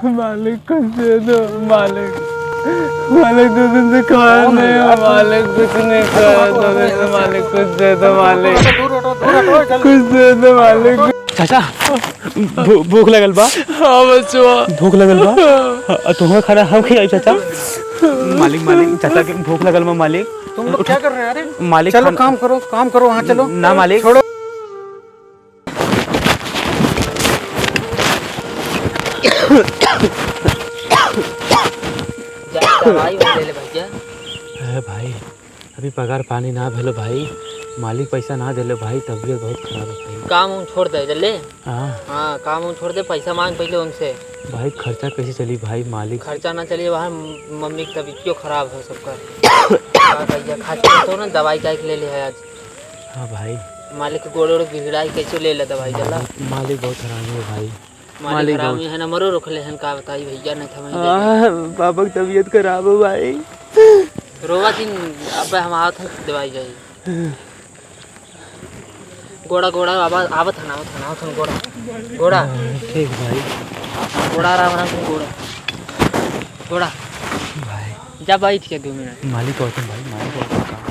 मालिक कुछ दे दो मालिक। मालिक 2 दिन से खाया नहीं है मालिक, कुछ नहीं खाया 2 दिन से। मालिक कुछ दे दो मालिक, कुछ दे दो मालिक। चाचा भूख लगल बा। हाँ बचवा भूख लगल बा। तुम्हें खाना हम खिलाई चाचा। मालिक मालिक चाचा के भूख लगल बा मालिक। तुम लोग क्या कर रहे हैं? अरे मालिक चलो काम करो वहाँ चलो। ना मालिक छोड़ो। भाई अभी पगार पानी ना भेलो भाई, मालिक पैसा ना देलो भाई, तबीयत बहुत खराब है भाई। काम उम छोड़ दे जल्दी। हाँ काम उम छोड़ दे, पैसा मांग पहले उनसे। भाई खर्चा कैसे चली भाई? मालिक खर्चा ना चलिए, वहाँ मम्मी की तबीयत क्यों खराब है सबका। भैया खाते तो ना दवाई क्या ले ले है आज। हाँ भाई मालिक के गोड़ गिड़ाई कैसे ले ले दवाई जला। मालिक बहुत हरामी है भाई। मालिक हरामी है ना, मरो रोकले हन का बताई भैया नहीं था। पापा की तबीयत खराब है भाई। रोवा दिन अब हम आवत हन दवाई जाई। गोड़ा आवाज आवत हन गोड़ा ठीक भाई। गोड़ा आराम गोड़ा भाई जा भाई ठीक है 2 मिनट। मालिक और तुम भाई मालिक और तुम काम।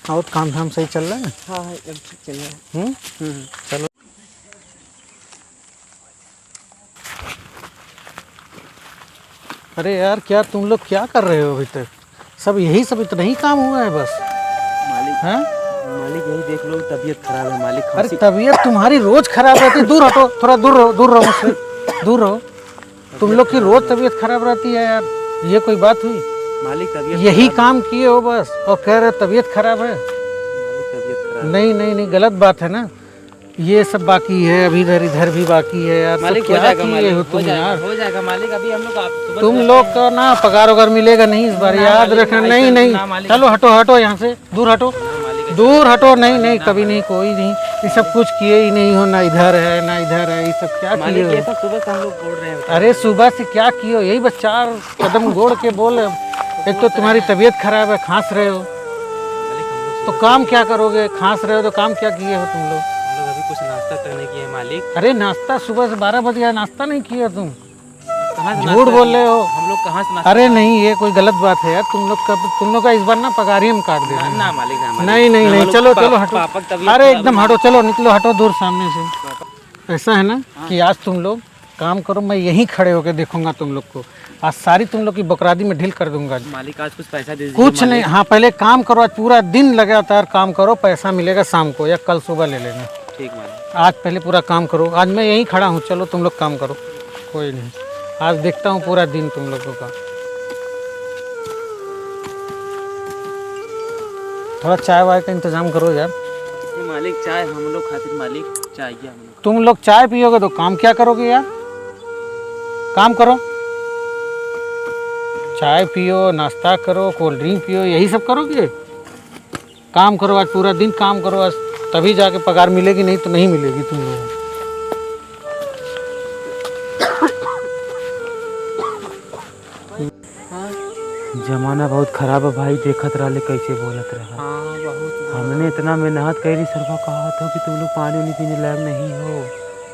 और काम धाम सही चल रहा है? हाँ अब ठीक चल रहा है। चलो। अरे यार क्या तुम लोग क्या कर रहे हो अभी तक? सब इतना ही काम हुआ है बस? मालिक हैं? मालिक यही देख लो, तबीयत खराब है मालिक। अरे तबीयत तुम्हारी रोज खराब रहती है। दूर हटो, थोड़ा दूर रहो मुझसे, दूर रहो। तुम लोग की रोज तबीयत खराब रहती है यार, ये कोई बात हुई? मालिक तबीयत यही काम किए हो बस और कह रहे तबीयत खराब है? नहीं गलत बात है ना। ये सब बाकी है, अभी इधर भी बाकी है यार। मालिक क्या किए हो तुम यार? हो जाएगा मालिक। अभी हम लोग तुम लोग का ना पगार वगार मिलेगा नहीं इस बार, याद रखना। नहीं चलो हटो यहाँ से, दूर हटो। नहीं कभी नहीं, कोई नहीं। ये सब कुछ किए ही नहीं हो, ना इधर है ना इधर है। ये सब क्या किए हो? सुबह से हम लोग बोल रहे हैं। अरे सुबह से क्या किए हो? यही बस 4 कदम गोड़ के बोल। एक तो तुम्हारी तबीयत खराब है, खांस रहे हो, तो काम क्या करोगे? खांस रहे हो तो काम क्या किए हो तुम लोग? अभी कुछ नाश्ता तक नहीं किए मालिक। अरे नाश्ता सुबह से 12 बज गया, नाश्ता नहीं किया तुम? झूठ बोल रहे हो। हम लोग कहाँ से? अरे नहीं, ये कोई गलत बात है यार। तुम लोग का इस बार ना पगार ही हम काट दे रहे हैं। ना मालिक नहीं चलो हटो। अरे एकदम हटो, चलो निकलो, हटो दूर सामने से। ऐसा है ना कि आज तुम लोग काम करो, मैं यहीं खड़े होकर देखूंगा तुम लोग को। आज सारी तुम लोग की बकरादी में ढील कर दूंगा मालिक। आज कुछ पैसा दे दीजिए। कुछ नहीं, हाँ पहले काम करो, आज पूरा दिन लगातार काम करो, पैसा मिलेगा शाम को या कल सुबह ले लेना। ठीक मालिक। आज पहले पूरा काम करो। आज मैं यहीं खड़ा हूँ, चलो तुम लोग काम करो। कोई नहीं, आज देखता हूँ पूरा दिन तुम लोगों का। थोड़ा चाय वाय का इंतजाम करो यार। मालिक चाय हम लोग खातिर मालिक चाहिए हम लोग। तुम लोग चाय पियोगे तो काम क्या करोगे यार? काम करो, चाय पियो, नाश्ता करो, कोल्ड ड्रिंक पियो, यही सब करोगे? काम करो, आज पूरा दिन काम करो, आज तभी जाके पगार मिलेगी, नहीं तो नहीं मिलेगी तुम लोगों को। जमाना बहुत खराब है भाई, देखत रहा कैसे बोलत रहा। हमने इतना मेहनत करी, सरवा कहा था कि तुम लोग पानी नहीं पीने लायक नहीं हो।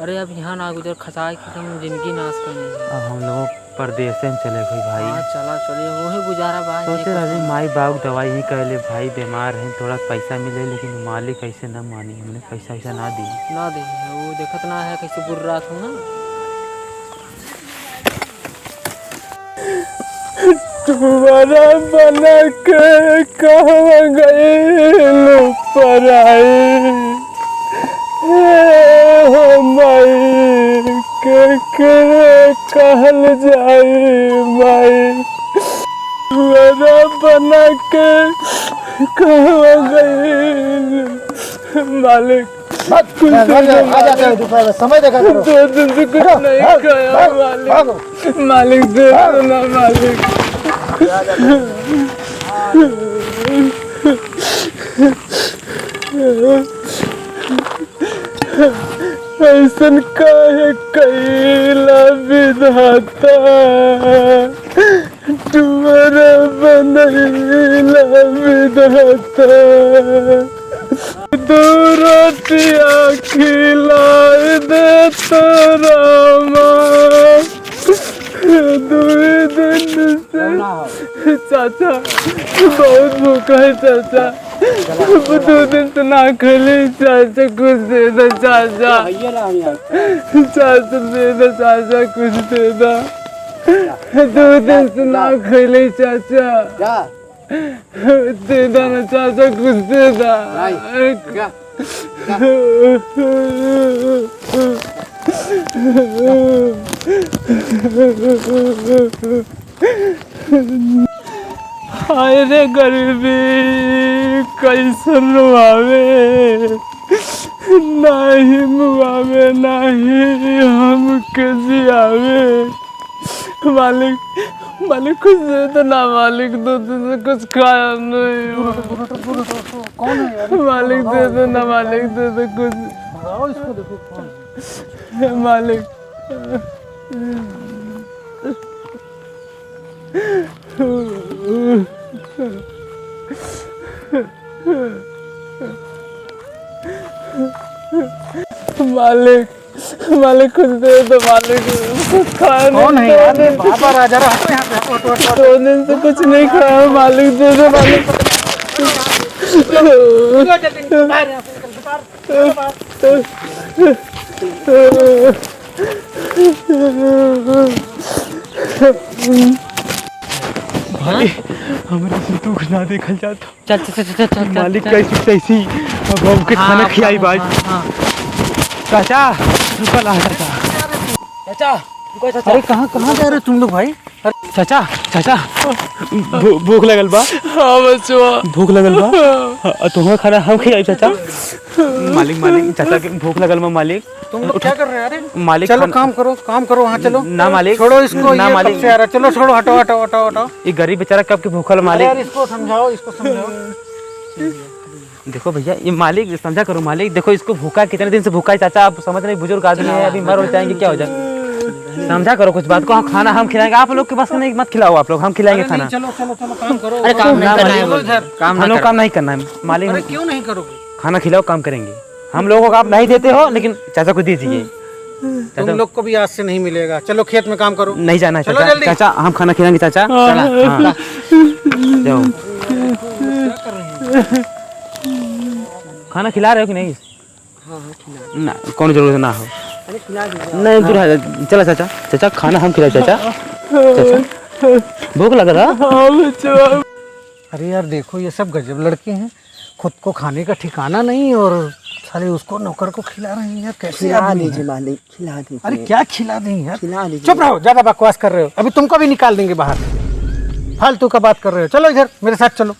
अरे अब यहाँ ना उधर खसाई खत्म, जिंदगी नाश करनी है। अब हम लोग परदेश में चले गए भाई। चला चलिए वही गुजारा भाई। सोचे रहे माई बाबू दवाई ही कर ले भाई, बीमार हैं, थोड़ा पैसा मिले, लेकिन मालिक ऐसे न मानी। हमने पैसा वैसा ना दी। वो देखत ना है कैसे बुर रहा था ना। तुम्हारा बना के कहाँ गए पराए हो माई के कहल जाए माई। तुम्हारा बना के कहाँ गए मालिक? समय देखा करो। 2 दिन से कुछ नहीं खाया मालिक। मालिक दे दो ना मालिक। ऐसन काहे कैला विधाता, तुम्हारा बनैला विधाता। दो रोटियां खिला दे तो रामा, दो दिन से चाचा बहुत भूखा है चाचा, 2 दिन से ना खिली चाचा, कुछ दे दो चाचा, चाचा दे दो चाचा, कुछ दे दो, 2 दिन से ना खिली चाचा, दे दो ना चाचा, कुछ दे दो। हाय रे गरीबी कैसन रुआवे, नाही मुआवे नाही हमके जियावे। मालिक मालिक कुछ दे दो ना मालिक, 2 दिन से कुछ खाया नहीं। कौन है यार? मालिक दे दो ना मालिक, दे दो कुछ इसको देखो कौन मालिक। मालिक मालिक कुछ दे दो मालिक, कुछ खाया नहीं। कौन है यार? बाबा राजा रहा यहाँ पे। 2 दिन से कुछ नहीं खाया मालिक, दे दो मालिक। भाई हमारे से दुख ना देखल जाता। चल चल चल चल चल मालिक कैसी तैसी अब हमके खाना खिलाई बाज। चाचा रुको ला चाचा, चाचा रुको चाचा। अरे कहाँ कहाँ जा रहे हो तुम लोग भाई? चाचा चाचा भूख लगल बा। हाँ बचवा भूख लगल बा, तुम्हें खाना हम खिलाई चाचा। मालिक मालिक चाचा के भूख लगल बा मालिक। तुम लोग क्या कर रहे हैं? अरे मालिक चलो काम करो वहाँ चलो। ना मालिक छोड़ो इसको, ना ये मालिक। सबसे आ रहा है। चलो छोड़ो, हटो हटो हटो हटो। ये गरीब बेचारा कब के भूखल अरे मालिक। यार इसको समझाओ, इसको समझाओ। देखो भैया ये मालिक समझा करो मालिक, देखो इसको भूखा कितने दिन से भूखा है चाचा, आप समझ नहीं, बुजुर्ग आदमी है, अभी मर हो जाएंगे क्या हो जाए। समझा करो कुछ बात को। हम खाना हम खिलाएंगे, आप लोग के बस नहीं, मत खिलाओ आप लोग, हम खिलाएंगे अरे खाना। नहीं, चलो चलो चलो काम करो। अरे काम नहीं करना है, चलो इधर। हम लोग काम नहीं करना है मालिक। अरे क्यों नहीं करोगे? खाना खिलाओ काम करेंगे। हम लोगों को आप नहीं देते हो, लेकिन चाचा को दीजिए। तुम लोग को भी आज से नहीं मिलेगा। चलो खेत में काम करो। नहीं जाना है चलो चाचा, जल्दी। चाचा हम खाना खिलाएंगे चाचा। हाँ। जाओ खाना खिला रहे हो कि नहीं? ना कौन जरूरत ना हो। नहीं दूर है, चला चाचा। चाचा खाना हम खिलाओ चाचा। चाचा भूख लग रहा। अरे यार देखो ये सब गजब लड़के हैं, खुद को खाने का ठिकाना नहीं और साले उसको नौकर को खिला रहे हैं। यार कैसे खिला आदमी दीजिए हैं? मालिक, खिला दीजिए। अरे क्या खिला दें यार? खिला दीजिए। चुप रहो, ज्यादा बकवास कर रहे हो। अभी तुमको भी निकाल देंगे बाहर, फालतू का बात कर रहे हो। चलो इधर मेरे साथ चलो।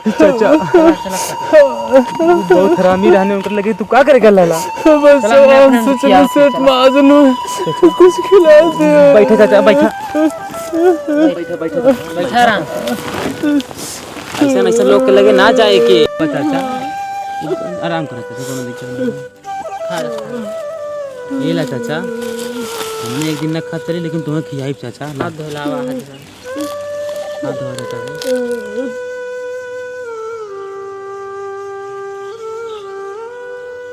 चाचा बहुत हरामी रहने उनकर लगे, तू क्या करेगा लाला? बस हम सोचने सेठ माजनू कुछ खिला दे। बैठा चाचा बैठा बैठा आराम। ऐसा ऐसा लोग के लगे ना जाए कि चाचा आराम करो चाचा, कोनो दिक्कत नहीं। ये ला चाचा, हमने एक दिन ना खा चली, लेकिन तुम्हें खिलाई चाचा। हाथ धोलावा, हाथ हाथ धो चाचा।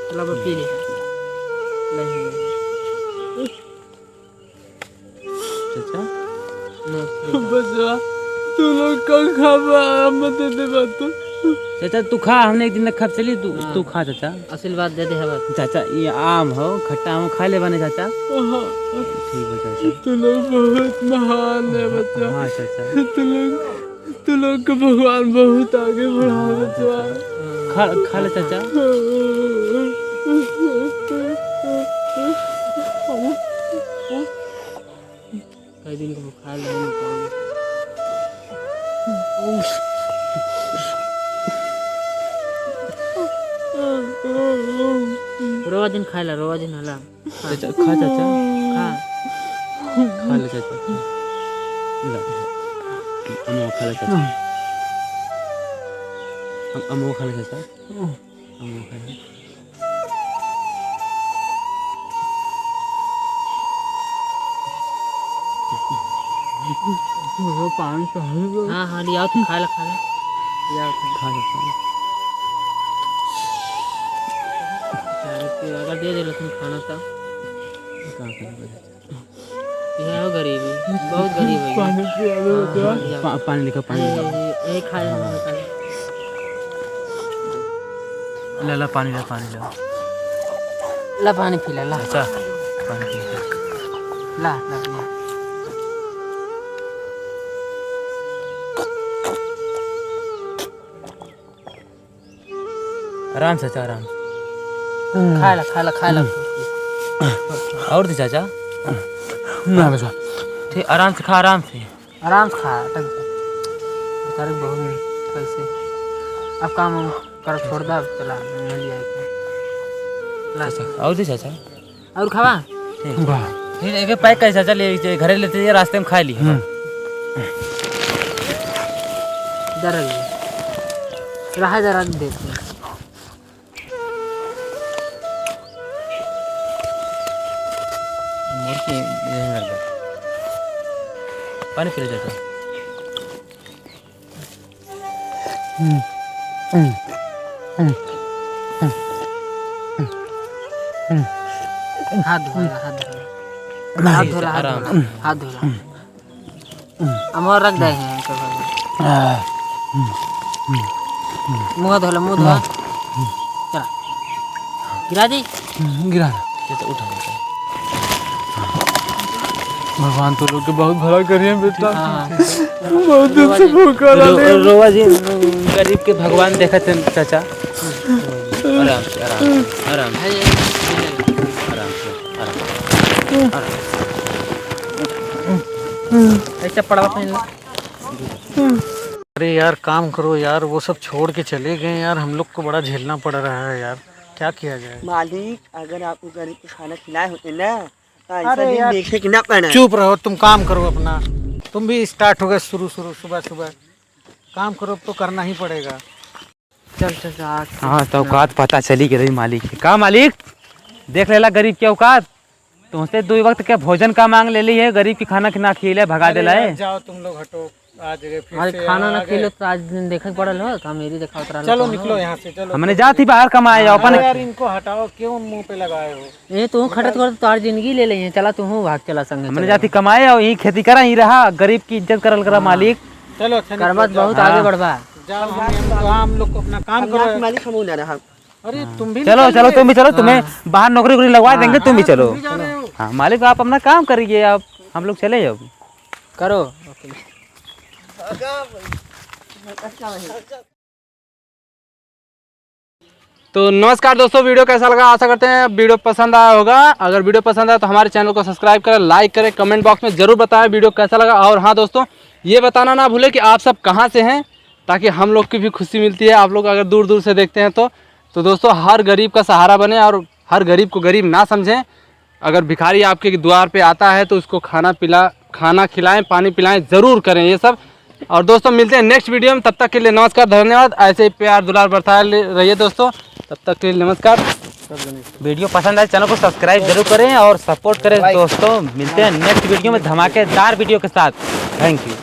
चलो पी ले। नहीं चाचा बच्चा तू लोग कल खावा, मत दे बात। चाचा तू खा, हमने एक दिन ना खा चली, तू खा चाचा। आशीर्वाद दे दे हवा। चाचा ये आम हो, खट्टा आम खा ले बने चाचा। ठीक है चाचा। तू लोग बहुत महान है बच्चा। हाँ चाचा। तू लोग को भगवान बहुत आगे बढ़ा बच्चा। खा ले चाचा। कई दिन को खा ले नहीं पाऊंगा। रोवा दिन खाला, रोवा दिन हला। चाचा खा चाचा, खा खा ले चाचा। ला अमो खा ले चाचा। अमो खा ले चाचा। अमो खा ले। हाँ हाँ लिया तो खा ला खा ला। अगर दे दे तुम खाना तो यह हो गरीबी, बहुत गरीब है। पानी लेकर पानी यही खाए ला पानी ला ला पानी पिला ला अच्छा पानी पी ला ला आराम से चाचा आराम खा ला और दे चाचा ना बेटा ठीक आराम से खा आराम से खा बेचारे बहुत पैसे अब काम कर छोड़ दा चला मिल जाएगा ला और दे चाचा और खावा ठीक एक पैक कर चाचा ले घरे लेते जाइए रास्ते में खा ली जरा रहा जरा देखते पानी पी ले चाचा हाथ धोला अमर रख दे हैं मुँह धोला चला गिरा दी गिरा चाचा उठा भगवान तो लोग के बहुत भला करिए बेटा बहुत दिन से भूखा रहे रोवा जी गरीब के भगवान देखा थे चाचा आराम से आराम से ऐसा पड़ा पहन लो। अरे यार काम करो यार, वो सब छोड़ के चले गए यार, हम लोग को बड़ा झेलना पड़ रहा है यार, क्या किया जाए। मालिक अगर आपको गरीब को खाना खिलाए होते ना तो ऐसा दिन देखे कि ना पड़ा। चुप रहो, तुम काम करो अपना, तुम भी स्टार्ट हो गए शुरू सुबह काम करो, अब तो करना ही पड़ेगा। चल हाँ तो औकात पता चली गई मालिक का मालिक देख लेला गरीब की औकात, तुमसे 2 वक्त क्या भोजन का मांग ले ली है, गरीब की खाना ना खिले भगा देला है। जाओ तुम लोग हटो, आज खाना ना खिलो तो आज दिन देखे पड़ल हो का मेरी देखा उतरा। चलो निकलो यहाँ से, चलो हमने जाती बाहर कमाए अपन। यार इनको हटाओ, क्यों मुंह पे लगाए हो। ये तू खटत कर तार जिंदगी ले ले, चला तू भाग चला संग। हमने जाती कमाए और यही खेती करा ही रहा, गरीब की इज्जत करल करा मालिक। चलो करमत बहुत आगे बढ़वा। जाओ हम लोग को अपना काम करो। मालिक हम ना रहा। अरे तुम भी चलो तुम भी चलो, तुम्हें बाहर नौकरी लगवा देंगे, तुम भी चलो। हाँ मालिक आप अपना काम करिए, आप हम लोग चले जाओ करो। तो नमस्कार दोस्तों, वीडियो कैसा लगा आशा करते हैं वीडियो पसंद आया होगा। अगर वीडियो पसंद आया तो हमारे चैनल को सब्सक्राइब करें, लाइक करें, कमेंट बॉक्स में ज़रूर बताएं वीडियो कैसा लगा। और हाँ दोस्तों, ये बताना ना भूलें कि आप सब कहाँ से हैं, ताकि हम लोग की भी खुशी मिलती है। आप लोग अगर दूर दूर से देखते हैं तो दोस्तों हर गरीब का सहारा बने और हर गरीब को गरीब ना समझें। अगर भिखारी आपके द्वार पे आता है तो उसको खाना खिलाएं, पानी पिलाएं, ज़रूर करें ये सब। और दोस्तों मिलते हैं नेक्स्ट वीडियो में, तब तक के लिए नमस्कार, धन्यवाद। ऐसे ही प्यार दुलार बरता रहिए दोस्तों, तब तक के लिए नमस्कार। वीडियो पसंद आए चैनल को सब्सक्राइब जरूर करें और सपोर्ट करें दोस्तों। मिलते हैं नेक्स्ट वीडियो में धमाकेदार वीडियो के साथ। Thank you.